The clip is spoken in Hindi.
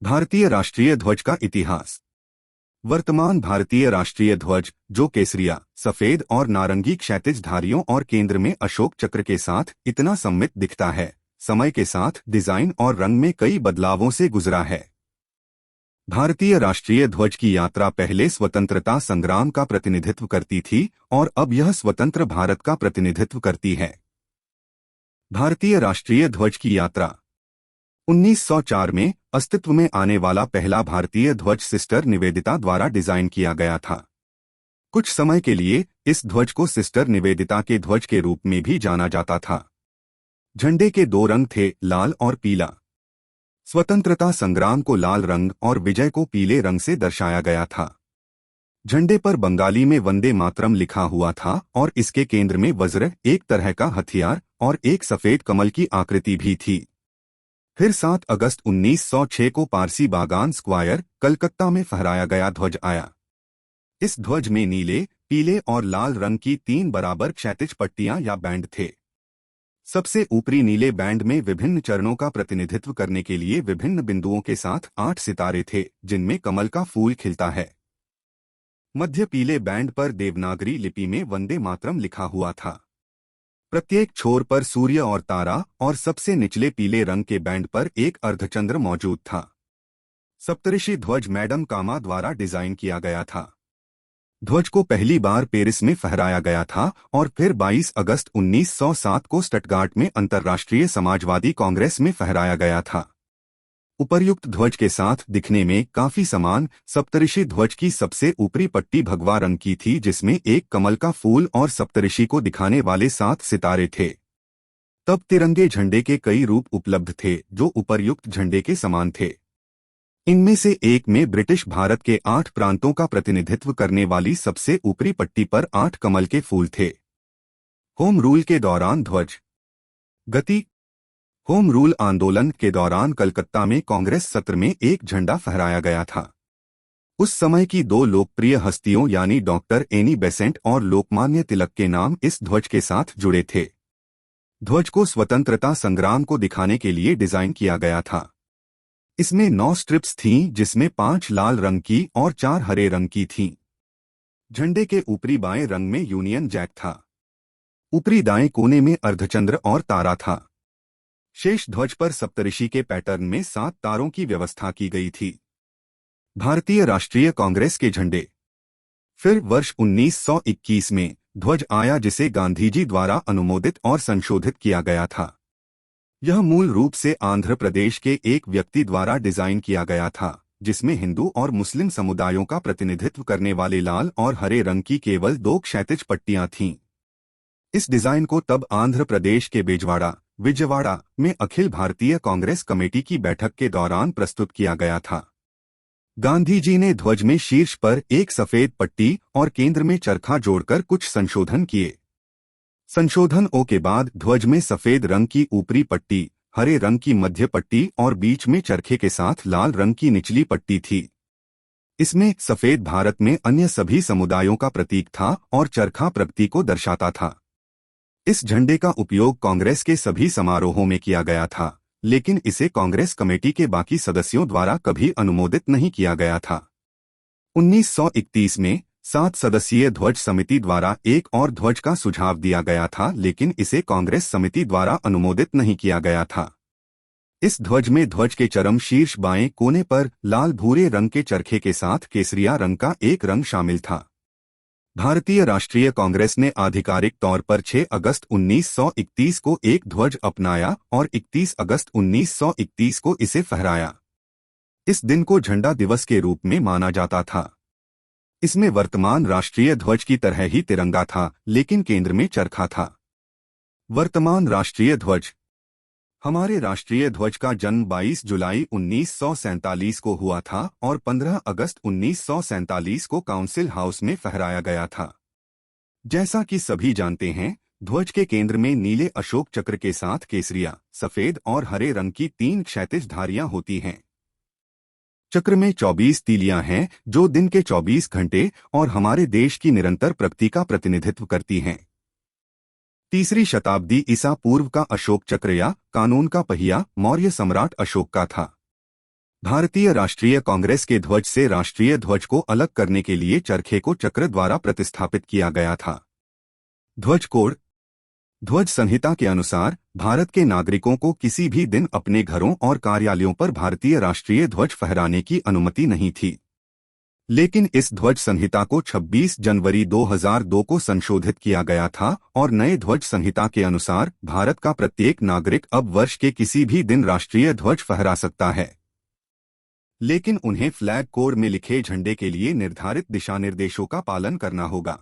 भारतीय राष्ट्रीय ध्वज का इतिहास। वर्तमान भारतीय राष्ट्रीय ध्वज, जो केसरिया, सफेद और नारंगी क्षैतिज धारियों और केंद्र में अशोक चक्र के साथ इतना सममित दिखता है, समय के साथ डिजाइन और रंग में कई बदलावों से गुजरा है। भारतीय राष्ट्रीय ध्वज की यात्रा पहले स्वतंत्रता संग्राम का प्रतिनिधित्व करती थी और अब यह स्वतंत्र भारत का प्रतिनिधित्व करती है। भारतीय राष्ट्रीय ध्वज की यात्रा 1904 में अस्तित्व में आने वाला पहला भारतीय ध्वज सिस्टर निवेदिता द्वारा डिजाइन किया गया था। कुछ समय के लिए इस ध्वज को सिस्टर निवेदिता के ध्वज के रूप में भी जाना जाता था। झंडे के दो रंग थे, लाल और पीला। स्वतंत्रता संग्राम को लाल रंग और विजय को पीले रंग से दर्शाया गया था। झंडे पर बंगाली में वंदे मातरम लिखा हुआ था और इसके केंद्र में वज्र, एक तरह का हथियार, और एक सफेद कमल की आकृति भी थी। फिर 7 अगस्त 1906 को पारसी बागान स्क्वायर, कलकत्ता में फहराया गया ध्वज आया। इस ध्वज में नीले, पीले और लाल रंग की 3 बराबर क्षैतिज पट्टियां या बैंड थे। सबसे ऊपरी नीले बैंड में विभिन्न चरणों का प्रतिनिधित्व करने के लिए विभिन्न बिंदुओं के साथ 8 सितारे थे, जिनमें कमल का फूल खिलता है। मध्य पीले बैंड पर देवनागरी लिपि में वंदे मातरम लिखा हुआ था। प्रत्येक छोर पर सूर्य और तारा, और सबसे निचले पीले रंग के बैंड पर एक अर्धचंद्र मौजूद था। सप्तऋषि ध्वज मैडम कामा द्वारा डिजाइन किया गया था। ध्वज को पहली बार पेरिस में फहराया गया था और फिर 22 अगस्त 1907 को स्टटगार्ट में अंतर्राष्ट्रीय समाजवादी कांग्रेस में फहराया गया था। उपर्युक्त ध्वज के साथ दिखने में काफी समान सप्तऋषि ध्वज की सबसे ऊपरी पट्टी भगवा रंग की थी, जिसमें एक कमल का फूल और सप्तऋषि को दिखाने वाले 7 सितारे थे। तब तिरंगे झंडे के कई रूप उपलब्ध थे जो उपर्युक्त झंडे के समान थे। इनमें से एक में ब्रिटिश भारत के 8 प्रांतों का प्रतिनिधित्व करने वाली सबसे ऊपरी पट्टी पर 8 कमल के फूल थे। होम रूल के दौरान ध्वज गति। होम रूल आंदोलन के दौरान कलकत्ता में कांग्रेस सत्र में एक झंडा फहराया गया था। उस समय की 2 लोकप्रिय हस्तियों यानी डॉक्टर एनी बेसेंट और लोकमान्य तिलक के नाम इस ध्वज के साथ जुड़े थे। ध्वज को स्वतंत्रता संग्राम को दिखाने के लिए डिजाइन किया गया था। इसमें 9 स्ट्रिप्स थीं, जिसमें 5 लाल रंग की और 4 हरे रंग की थीं। झंडे के ऊपरी बाएं रंग में यूनियन जैक था। ऊपरी दाएं कोने में अर्धचंद्र और तारा था। शेष ध्वज पर सप्तऋषि के पैटर्न में 7 तारों की व्यवस्था की गई थी। भारतीय राष्ट्रीय कांग्रेस के झंडे। फिर वर्ष 1921 में ध्वज आया, जिसे गांधीजी द्वारा अनुमोदित और संशोधित किया गया था। यह मूल रूप से आंध्र प्रदेश के एक व्यक्ति द्वारा डिजाइन किया गया था, जिसमें हिंदू और मुस्लिम समुदायों का प्रतिनिधित्व करने वाले लाल और हरे रंग की केवल 2 क्षैतिज पट्टियां थीं। इस डिजाइन को तब आंध्र प्रदेश के विजयवाड़ा में अखिल भारतीय कांग्रेस कमेटी की बैठक के दौरान प्रस्तुत किया गया था। गांधी जी ने ध्वज में शीर्ष पर एक सफेद पट्टी और केंद्र में चरखा जोड़कर कुछ संशोधन किए। संशोधनों के बाद ध्वज में सफेद रंग की ऊपरी पट्टी, हरे रंग की मध्य पट्टी और बीच में चरखे के साथ लाल रंग की निचली पट्टी थी। इसमें सफेद भारत में अन्य सभी समुदायों का प्रतीक था और चरखा प्रगति को दर्शाता था। इस झंडे का उपयोग कांग्रेस के सभी समारोहों में किया गया था, लेकिन इसे कांग्रेस कमेटी के बाकी सदस्यों द्वारा कभी अनुमोदित नहीं किया गया था। 1931 में 7 सदस्यीय ध्वज समिति द्वारा एक और ध्वज का सुझाव दिया गया था, लेकिन इसे कांग्रेस समिति द्वारा अनुमोदित नहीं किया गया था। इस ध्वज में ध्वज के चरम शीर्ष बाएं कोने पर लाल भूरे रंग के चरखे के साथ केसरिया रंग का एक रंग शामिल था। भारतीय राष्ट्रीय कांग्रेस ने आधिकारिक तौर पर 6 अगस्त 1931 को एक ध्वज अपनाया और 31 अगस्त 1931 को इसे फहराया। इस दिन को झंडा दिवस के रूप में माना जाता था। इसमें वर्तमान राष्ट्रीय ध्वज की तरह ही तिरंगा था, लेकिन केंद्र में चरखा था। वर्तमान राष्ट्रीय ध्वज। हमारे राष्ट्रीय ध्वज का जन्म 22 जुलाई 1947 को हुआ था और 15 अगस्त 1947 को काउंसिल हाउस में फहराया गया था। जैसा कि सभी जानते हैं, ध्वज के केंद्र में नीले अशोक चक्र के साथ केसरिया, सफेद और हरे रंग की 3 क्षैतिज धारियां होती हैं। चक्र में 24 तीलियां हैं, जो दिन के 24 घंटे और हमारे देश की निरंतर प्रगति का प्रतिनिधित्व करती हैं। 3री शताब्दी ईसा पूर्व का अशोक चक्र या कानून का पहिया मौर्य सम्राट अशोक का था। भारतीय राष्ट्रीय कांग्रेस के ध्वज से राष्ट्रीय ध्वज को अलग करने के लिए चरखे को चक्र द्वारा प्रतिस्थापित किया गया था। ध्वज कोड। ध्वज संहिता के अनुसार भारत के नागरिकों को किसी भी दिन अपने घरों और कार्यालयों पर भारतीय राष्ट्रीय ध्वज फहराने की अनुमति नहीं थी। लेकिन इस ध्वज संहिता को 26 जनवरी 2002 को संशोधित किया गया था और नए ध्वज संहिता के अनुसार भारत का प्रत्येक नागरिक अब वर्ष के किसी भी दिन राष्ट्रीय ध्वज फहरा सकता है, लेकिन उन्हें फ्लैग कोड में लिखे झंडे के लिए निर्धारित दिशानिर्देशों का पालन करना होगा।